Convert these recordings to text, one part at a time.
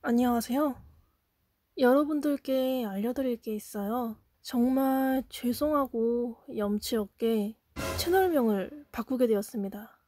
안녕하세요. 여러분들께 알려드릴 게 있어요. 정말 죄송하고 염치 없게 채널명을 바꾸게 되었습니다.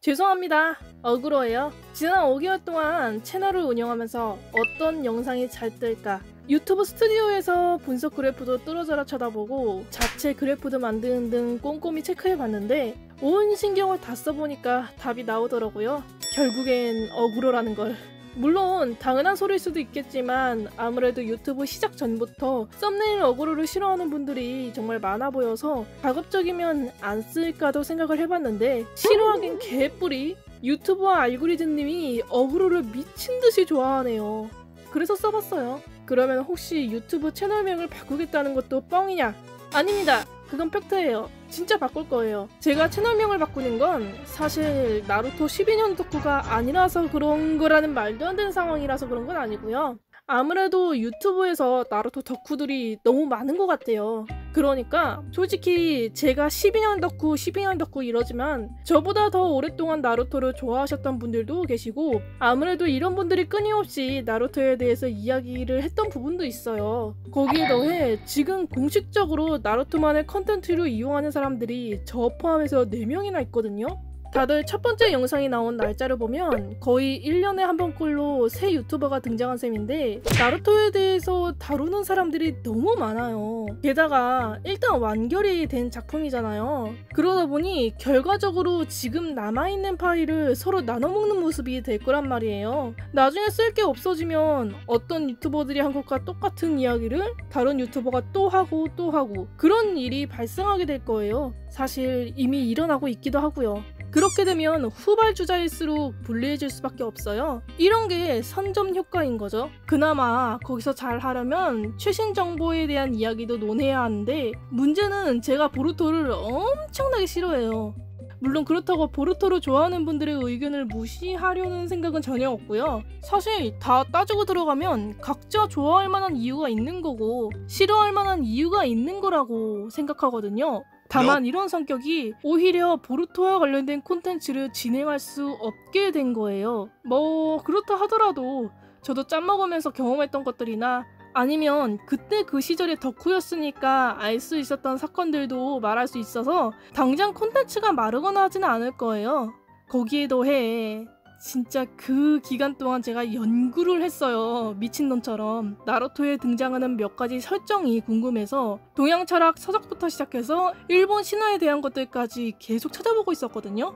죄송합니다. 어그로예요. 지난 5개월 동안 채널을 운영하면서 어떤 영상이 잘 뜰까 유튜브 스튜디오에서 분석 그래프도 뚫어져라 쳐다보고 자체 그래프도 만드는 등 꼼꼼히 체크해봤는데 온 신경을 다 써보니까 답이 나오더라고요. 결국엔 어그로라는 걸. 물론 당연한 소리일 수도 있겠지만 아무래도 유튜브 시작 전부터 썸네일 어그로를 싫어하는 분들이 정말 많아 보여서 가급적이면 안 쓸까도 생각을 해봤는데 싫어하긴 개뿌리. 유튜브와 알고리즘님이 어그로를 미친듯이 좋아하네요. 그래서 써봤어요. 그러면 혹시 유튜브 채널명을 바꾸겠다는 것도 뻥이냐? 아닙니다. 그건 팩트예요. 진짜 바꿀 거예요. 제가 채널명을 바꾸는 건 사실 나루토 12년 덕후가 아니라서 그런 거라는 말도 안 되는 상황이라서 그런 건 아니고요. 아무래도 유튜브에서 나루토 덕후들이 너무 많은 것 같아요. 그러니까 솔직히 제가 12년 덕후 이러지만 저보다 더 오랫동안 나루토를 좋아하셨던 분들도 계시고 아무래도 이런 분들이 끊임없이 나루토에 대해서 이야기를 했던 부분도 있어요. 거기에 더해 지금 공식적으로 나루토만의 컨텐츠를 이용하는 사람들이 저 포함해서 4명이나 있거든요. 다들 첫 번째 영상이 나온 날짜를 보면 거의 1년에 한 번꼴로 새 유튜버가 등장한 셈인데 나루토에 대해서 다루는 사람들이 너무 많아요. 게다가 일단 완결이 된 작품이잖아요. 그러다 보니 결과적으로 지금 남아있는 파일을 서로 나눠먹는 모습이 될 거란 말이에요. 나중에 쓸 게 없어지면 어떤 유튜버들이 한 것과 똑같은 이야기를 다른 유튜버가 또 하고 그런 일이 발생하게 될 거예요. 사실 이미 일어나고 있기도 하고요. 그렇게 되면 후발주자일수록 불리해질 수밖에 없어요. 이런 게 선점 효과인 거죠. 그나마 거기서 잘 하려면 최신 정보에 대한 이야기도 논해야 하는데 문제는 제가 보루토를 엄청나게 싫어해요. 물론 그렇다고 보루토를 좋아하는 분들의 의견을 무시하려는 생각은 전혀 없고요. 사실 다 따지고 들어가면 각자 좋아할 만한 이유가 있는 거고 싫어할 만한 이유가 있는 거라고 생각하거든요. 다만 이런 성격이 오히려 보루토와 관련된 콘텐츠를 진행할 수 없게 된 거예요. 뭐 그렇다 하더라도 저도 짬먹으면서 경험했던 것들이나 아니면 그때 그 시절에 덕후였으니까 알 수 있었던 사건들도 말할 수 있어서 당장 콘텐츠가 마르거나 하지는 않을 거예요. 거기에 더해 진짜 그 기간 동안 제가 연구를 했어요. 미친놈처럼. 나루토에 등장하는 몇 가지 설정이 궁금해서 동양 철학 서적부터 시작해서 일본 신화에 대한 것들까지 계속 찾아보고 있었거든요.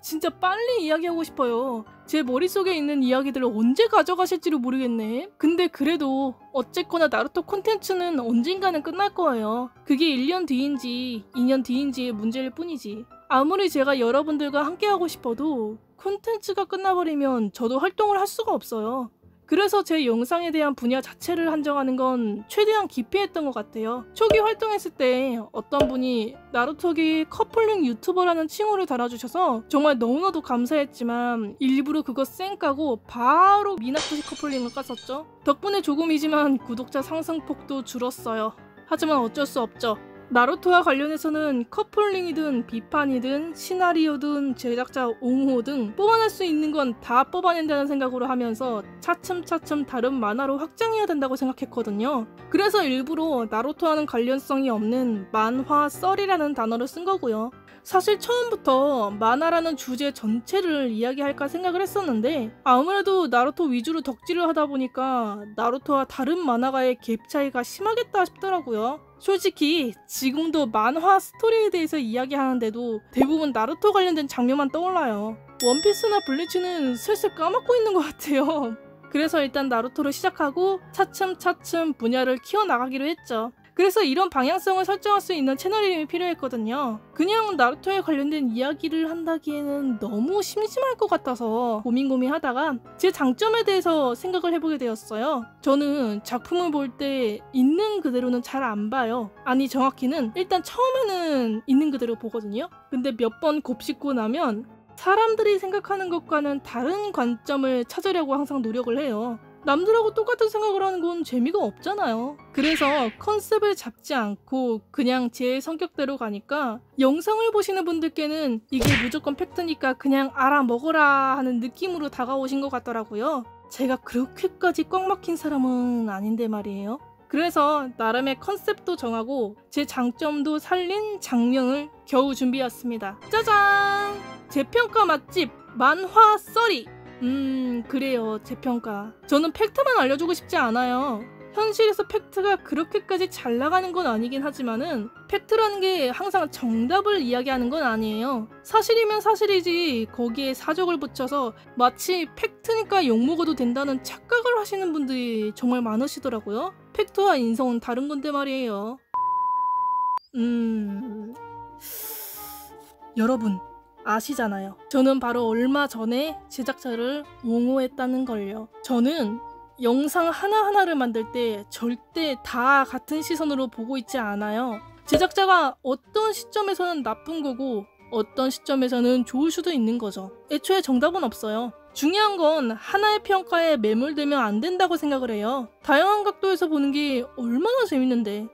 진짜 빨리 이야기하고 싶어요. 제 머릿속에 있는 이야기들을 언제 가져가실지를 모르겠네. 근데 그래도 어쨌거나 나루토 콘텐츠는 언젠가는 끝날 거예요. 그게 1년 뒤인지 2년 뒤인지의 문제일 뿐이지. 아무리 제가 여러분들과 함께하고 싶어도 콘텐츠가 끝나버리면 저도 활동을 할 수가 없어요. 그래서 제 영상에 대한 분야 자체를 한정하는 건 최대한 기피했던 것 같아요. 초기 활동했을 때 어떤 분이 나루토기 커플링 유튜버라는 칭호를 달아주셔서 정말 너무나도 감사했지만 일부러 그거 쌩까고 바로 미나토시 커플링을 깠었죠. 덕분에 조금이지만 구독자 상승폭도 줄었어요. 하지만 어쩔 수 없죠. 나루토와 관련해서는 커플링이든 비판이든 시나리오든 제작자 옹호 등 뽑아낼 수 있는 건 다 뽑아낸다는 생각으로 하면서 차츰차츰 다른 만화로 확장해야 된다고 생각했거든요. 그래서 일부러 나루토와는 관련성이 없는 만화 썰이라는 단어를 쓴 거고요. 사실 처음부터 만화라는 주제 전체를 이야기할까 생각을 했었는데 아무래도 나루토 위주로 덕질을 하다 보니까 나루토와 다른 만화가의 갭 차이가 심하겠다 싶더라고요. 솔직히 지금도 만화 스토리에 대해서 이야기하는데도 대부분 나루토 관련된 장면만 떠올라요. 원피스나 블리치는 슬슬 까먹고 있는 것 같아요. 그래서 일단 나루토를 시작하고 차츰차츰 분야를 키워나가기로 했죠. 그래서 이런 방향성을 설정할 수 있는 채널 이름이 필요했거든요. 그냥 나루토에 관련된 이야기를 한다기에는 너무 심심할 것 같아서 고민하다가 제 장점에 대해서 생각을 해보게 되었어요. 저는 작품을 볼 때 있는 그대로는 잘 안 봐요. 아니 정확히는 일단 처음에는 있는 그대로 보거든요. 근데 몇 번 곱씹고 나면 사람들이 생각하는 것과는 다른 관점을 찾으려고 항상 노력을 해요. 남들하고 똑같은 생각을 하는 건 재미가 없잖아요. 그래서 컨셉을 잡지 않고 그냥 제 성격대로 가니까 영상을 보시는 분들께는 이게 무조건 팩트니까 그냥 알아먹어라 하는 느낌으로 다가오신 것 같더라고요. 제가 그렇게까지 꽉 막힌 사람은 아닌데 말이에요. 그래서 나름의 컨셉도 정하고 제 장점도 살린 장면을 겨우 준비했습니다. 짜잔! 재평가 맛집 만화 썰이! 그래요. 재평가. 저는 팩트만 알려주고 싶지 않아요. 현실에서 팩트가 그렇게까지 잘 나가는 건 아니긴 하지만은 팩트라는 게 항상 정답을 이야기하는 건 아니에요. 사실이면 사실이지 거기에 사족을 붙여서 마치 팩트니까 욕먹어도 된다는 착각을 하시는 분들이 정말 많으시더라고요. 팩트와 인성은 다른 건데 말이에요. 여러분 아시잖아요. 저는 바로 얼마 전에 제작자를 옹호했다는 걸요. 저는 영상 하나하나를 만들 때 절대 다 같은 시선으로 보고 있지 않아요. 제작자가 어떤 시점에서는 나쁜 거고 어떤 시점에서는 좋을 수도 있는 거죠. 애초에 정답은 없어요. 중요한 건 하나의 평가에 매몰되면 안 된다고 생각을 해요. 다양한 각도에서 보는 게 얼마나 재밌는데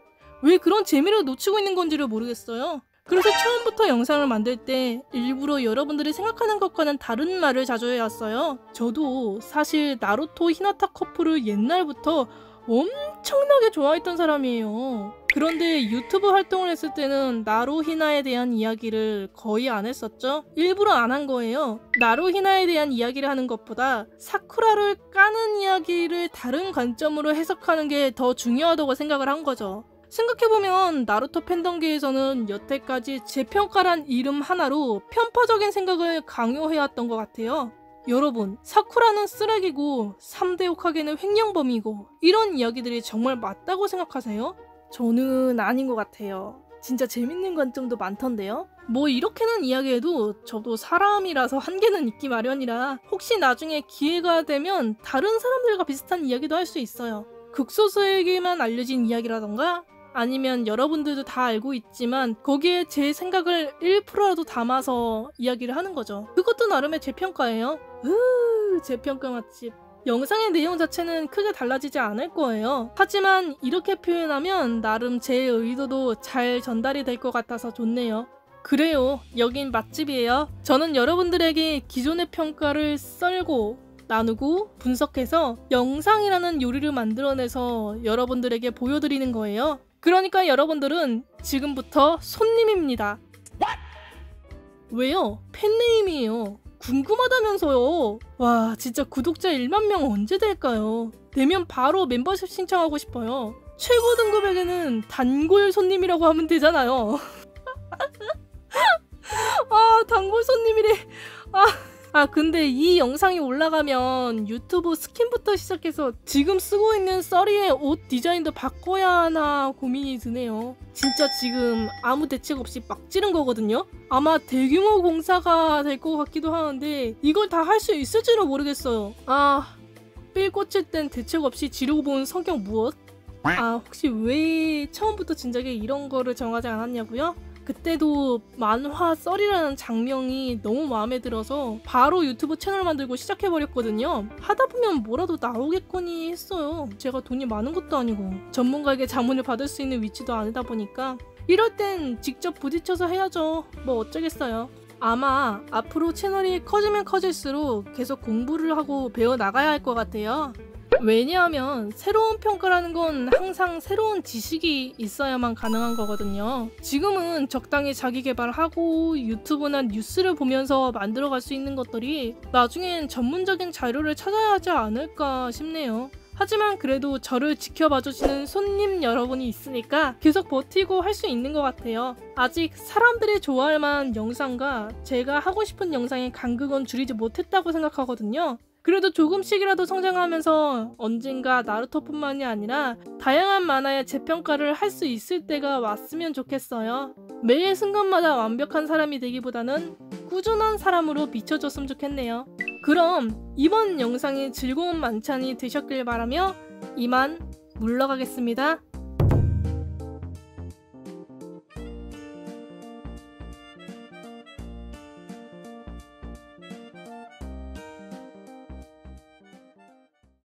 왜 그런 재미를 놓치고 있는 건지를 모르겠어요. 그래서 처음부터 영상을 만들 때 일부러 여러분들이 생각하는 것과는 다른 말을 자주 해왔어요. 저도 사실 나루토 히나타 커플을 옛날부터 엄청나게 좋아했던 사람이에요. 그런데 유튜브 활동을 했을 때는 나루히나에 대한 이야기를 거의 안 했었죠. 일부러 안 한 거예요. 나루히나에 대한 이야기를 하는 것보다 사쿠라를 까는 이야기를 다른 관점으로 해석하는 게 더 중요하다고 생각을 한 거죠. 생각해보면 나루토 팬덤계에서는 여태까지 재평가란 이름 하나로 편파적인 생각을 강요해왔던 것 같아요. 여러분, 사쿠라는 쓰레기고 3대 호카게는 횡령범이고 이런 이야기들이 정말 맞다고 생각하세요? 저는 아닌 것 같아요. 진짜 재밌는 관점도 많던데요? 뭐 이렇게는 이야기해도 저도 사람이라서 한계는 있기 마련이라 혹시 나중에 기회가 되면 다른 사람들과 비슷한 이야기도 할 수 있어요. 극소수에게만 알려진 이야기라던가 아니면 여러분들도 다 알고 있지만 거기에 제 생각을 1%라도 담아서 이야기를 하는 거죠. 그것도 나름의 재평가예요. 재평가 맛집. 영상의 내용 자체는 크게 달라지지 않을 거예요. 하지만 이렇게 표현하면 나름 제 의도도 잘 전달이 될 것 같아서 좋네요. 그래요. 여긴 맛집이에요. 저는 여러분들에게 기존의 평가를 썰고 나누고 분석해서 영상이라는 요리를 만들어내서 여러분들에게 보여드리는 거예요. 그러니까 여러분들은 지금부터 손님입니다. 왜요? 팬네임이에요. 궁금하다면서요. 와, 진짜 구독자 1만 명 언제 될까요? 되면 바로 멤버십 신청하고 싶어요. 최고 등급에게는 단골 손님이라고 하면 되잖아요. 아, 단골 손님이래. 근데 이 영상이 올라가면 유튜브 스킨부터 시작해서 지금 쓰고 있는 썰이의 옷 디자인도 바꿔야 하나 고민이 드네요. 진짜 지금 아무 대책 없이 막 지른 거거든요? 아마 대규모 공사가 될 것 같기도 하는데 이걸 다 할 수 있을지는 모르겠어요. 삘 꽂힐 땐 대책 없이 지르고 본 성격 무엇? 혹시 왜 처음부터 진작에 이런 거를 정하지 않았냐고요? 그때도 만화 썰이라는 장면이 너무 마음에 들어서 바로 유튜브 채널 만들고 시작해버렸거든요. 하다보면 뭐라도 나오겠거니 했어요. 제가 돈이 많은 것도 아니고 전문가에게 자문을 받을 수 있는 위치도 아니다 보니까 이럴 땐 직접 부딪혀서 해야죠. 뭐 어쩌겠어요. 아마 앞으로 채널이 커지면 커질수록 계속 공부를 하고 배워나가야 할 것 같아요. 왜냐하면 새로운 평가라는 건 항상 새로운 지식이 있어야만 가능한 거거든요. 지금은 적당히 자기 개발하고 유튜브나 뉴스를 보면서 만들어갈 수 있는 것들이 나중엔 전문적인 자료를 찾아야 하지 않을까 싶네요. 하지만 그래도 저를 지켜봐주시는 손님 여러분이 있으니까 계속 버티고 할 수 있는 것 같아요. 아직 사람들이 좋아할 만한 영상과 제가 하고 싶은 영상의 간극은 줄이지 못했다고 생각하거든요. 그래도 조금씩이라도 성장하면서 언젠가 나루토뿐만이 아니라 다양한 만화의 재평가를 할 수 있을 때가 왔으면 좋겠어요. 매일 순간마다 완벽한 사람이 되기보다는 꾸준한 사람으로 비춰줬으면 좋겠네요. 그럼 이번 영상이 즐거운 만찬이 되셨길 바라며 이만 물러가겠습니다.